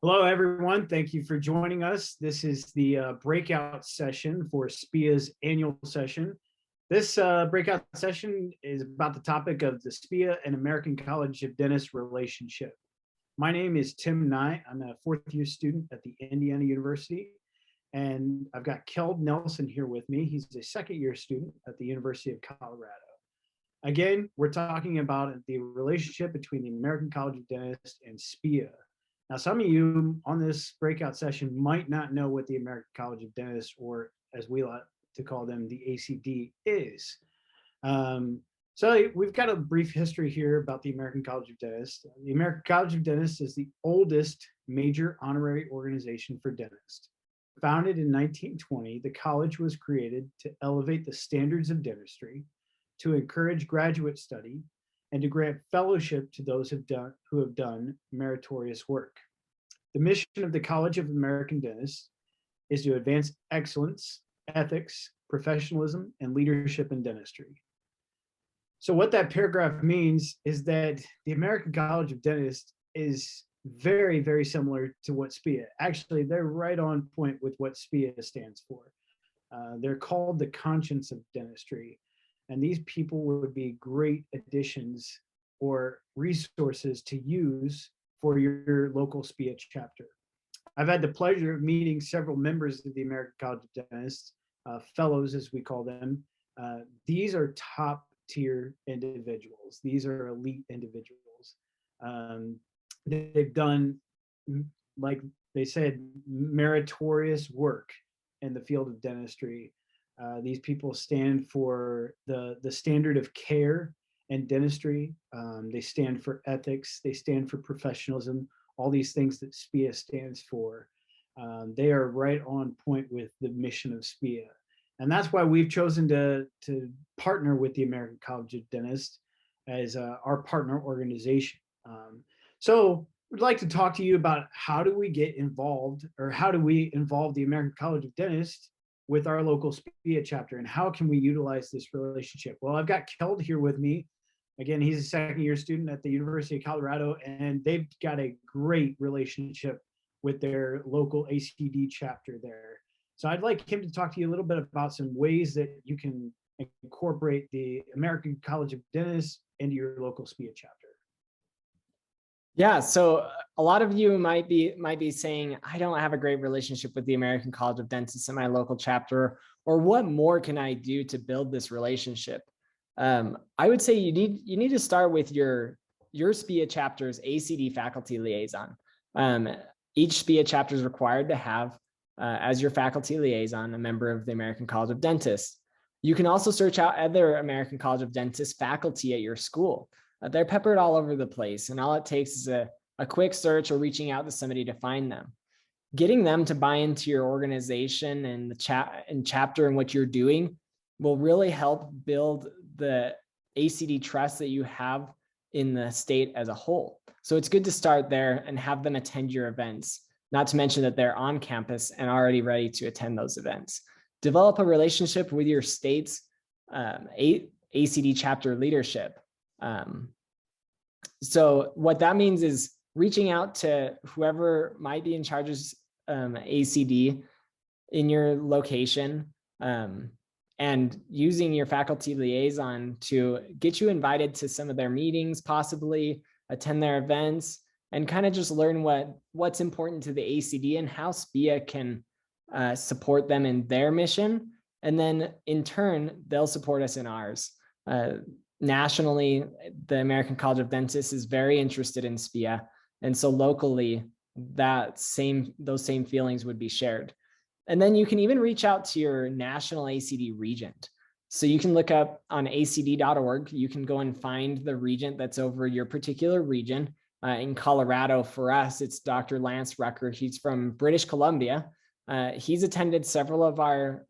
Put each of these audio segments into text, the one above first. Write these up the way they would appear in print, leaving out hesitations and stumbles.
Hello, everyone. Thank you for joining us. This is the breakout session for SPIA's annual session. This breakout session is about the topic of the SPIA and American College of Dentists relationship. My name is Tim Nye. I'm a fourth-year student at the Indiana University, and I've got Keld Nelson here with me. He's a second-year student at the University of Colorado. Again, we're talking about the relationship between the American College of Dentists and SPIA. Now, some of you on this breakout session might not know what the American College of Dentists, or as we like to call them, the ACD, is. So we've got a brief history here about the American College of Dentists. The American College of Dentists is the oldest major honorary organization for dentists. Founded in 1920, the college was created to elevate the standards of dentistry, to encourage graduate study, and to grant fellowship to those who have done meritorious work. The mission of the College of American Dentists is to advance excellence, ethics, professionalism, and leadership in dentistry. So what that paragraph means is that the American College of Dentists is very, very similar to what SPIA. Actually, they're right on point with what SPIA stands for. They're called the conscience of dentistry. And these people would be great additions or resources to use for your local SPIA chapter. I've had the pleasure of meeting several members of the American College of Dentists, fellows as we call them. These are top tier individuals. These are elite individuals. They've done, like they said, meritorious work in the field of dentistry. These people stand for the standard of care and dentistry. They stand for ethics. They stand for professionalism, all these things that SPIA stands for. They are right on point with the mission of SPIA. And that's why we've chosen to partner with the American College of Dentists as our partner organization. So we'd like to talk to you about how do we get involved, or how do we involve the American College of Dentists with our local SPIA chapter, and how can we utilize this relationship? Well, I've got Keld here with me. Again, he's a second-year student at the University of Colorado, and they've got a great relationship with their local ACD chapter there. So I'd like him to talk to you a little bit about some ways that you can incorporate the American College of Dentists into your local SPIA chapter. Yeah, so a lot of you might be saying, I don't have a great relationship with the American College of Dentists in my local chapter, or what more can I do to build this relationship? I would say you need to start with your SPIA chapter's ACD faculty liaison. Each SPIA chapter is required to have, as your faculty liaison, a member of the American College of Dentists. You can also search out other American College of Dentists faculty at your school. They're peppered all over the place, and all it takes is a quick search or reaching out to somebody to find them. Getting them to buy into your organization and the chapter and what you're doing will really help build the ACD trust that you have in the state as a whole. So it's good to start there and have them attend your events, not to mention that they're on campus and already ready to attend those events. Develop a relationship with your state's ACD chapter leadership. So what that means is reaching out to whoever might be in charge of ACD in your location, and using your faculty liaison to get you invited to some of their meetings, possibly attend their events, and kind of just learn what's important to the ACD and how SPIA can support them in their mission. And then in turn, they'll support us in ours. Nationally, the American College of Dentists is very interested in SPIA. And so locally, those same feelings would be shared. And then you can even reach out to your national ACD regent. So you can look up on acd.org. You can go and find the regent that's over your particular region. In Colorado, for us, it's Dr. Lance Rucker. He's from British Columbia. He's attended several of our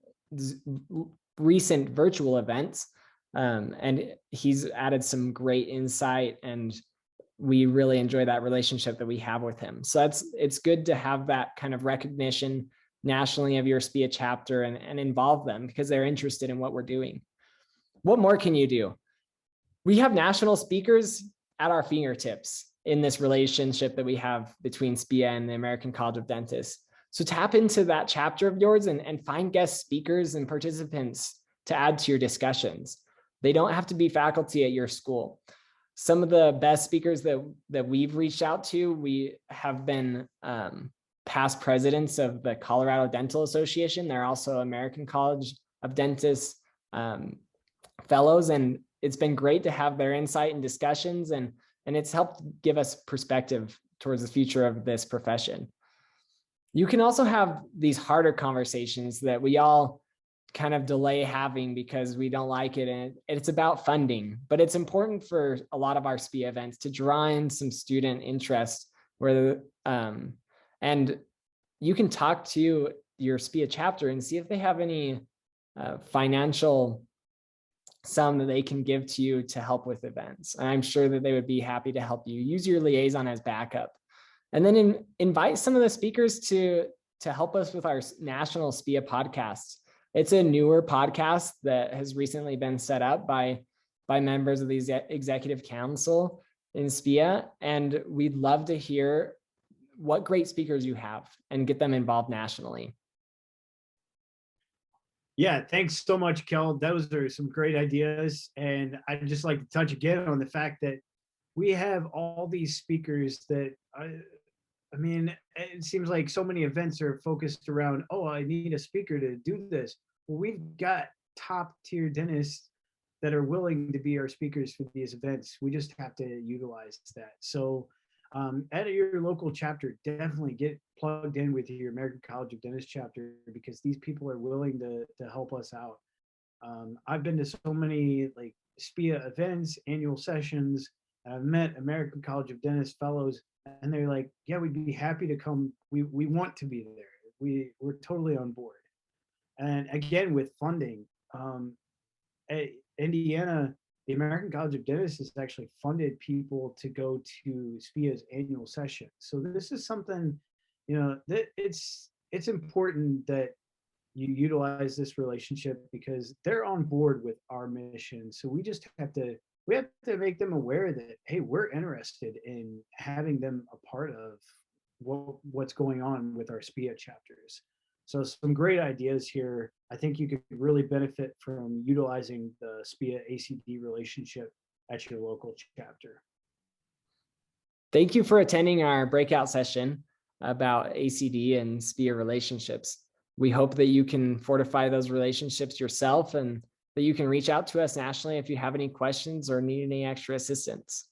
recent virtual events. And he's added some great insight, and we really enjoy that relationship that we have with him. So it's good to have that kind of recognition nationally of your SPIA chapter and involve them because they're interested in what we're doing. What more can you do? We have national speakers at our fingertips. in this relationship that we have between SPIA and the American College of Dentists. So tap into that chapter of yours and find guest speakers and participants to add to your discussions. They don't have to be faculty at your school. Some of the best speakers that we've reached out to, we have been past presidents of the Colorado Dental Association. They're also American College of Dentists fellows, and it's been great to have their insight and discussions, and it's helped give us perspective towards the future of this profession. You can also have these harder conversations that we all kind of delay having because we don't like it, and it's about funding. But it's important for a lot of our SPIA events to draw in some student interest, and you can talk to your SPIA chapter and see if they have any financial sum that they can give to you to help with events. And I'm sure that they would be happy to help you. Use your liaison as backup. And then invite some of the speakers to help us with our national SPIA podcasts. It's a newer podcast that has recently been set up by members of the executive council in SPIA. And we'd love to hear what great speakers you have and get them involved nationally. Yeah, thanks so much, Kel. Those are some great ideas. And I'd just like to touch again on the fact that we have all these speakers that, I mean, it seems like so many events are focused around, oh, I need a speaker to do this. Well, we've got top tier dentists that are willing to be our speakers for these events. We just have to utilize that. So at your local chapter, definitely get plugged in with your American College of Dentists chapter, because these people are willing to help us out. I've been to so many like SPIA events, annual sessions. I've met American College of Dentists fellows, and they're like, yeah, we'd be happy to come. We want to be there. We're totally on board. And again, with funding, Indiana, the American College of Dentists has actually funded people to go to SPIA's annual session. So this is something, that it's important that you utilize this relationship, because they're on board with our mission. So we have to make them aware that, hey, we're interested in having them a part of what's going on with our SPIA chapters. So some great ideas here. I think you could really benefit from utilizing the SPIA ACD relationship at your local chapter. Thank you for attending our breakout session about ACD and SPIA relationships. We hope that you can fortify those relationships yourself, and that you can reach out to us nationally if you have any questions or need any extra assistance.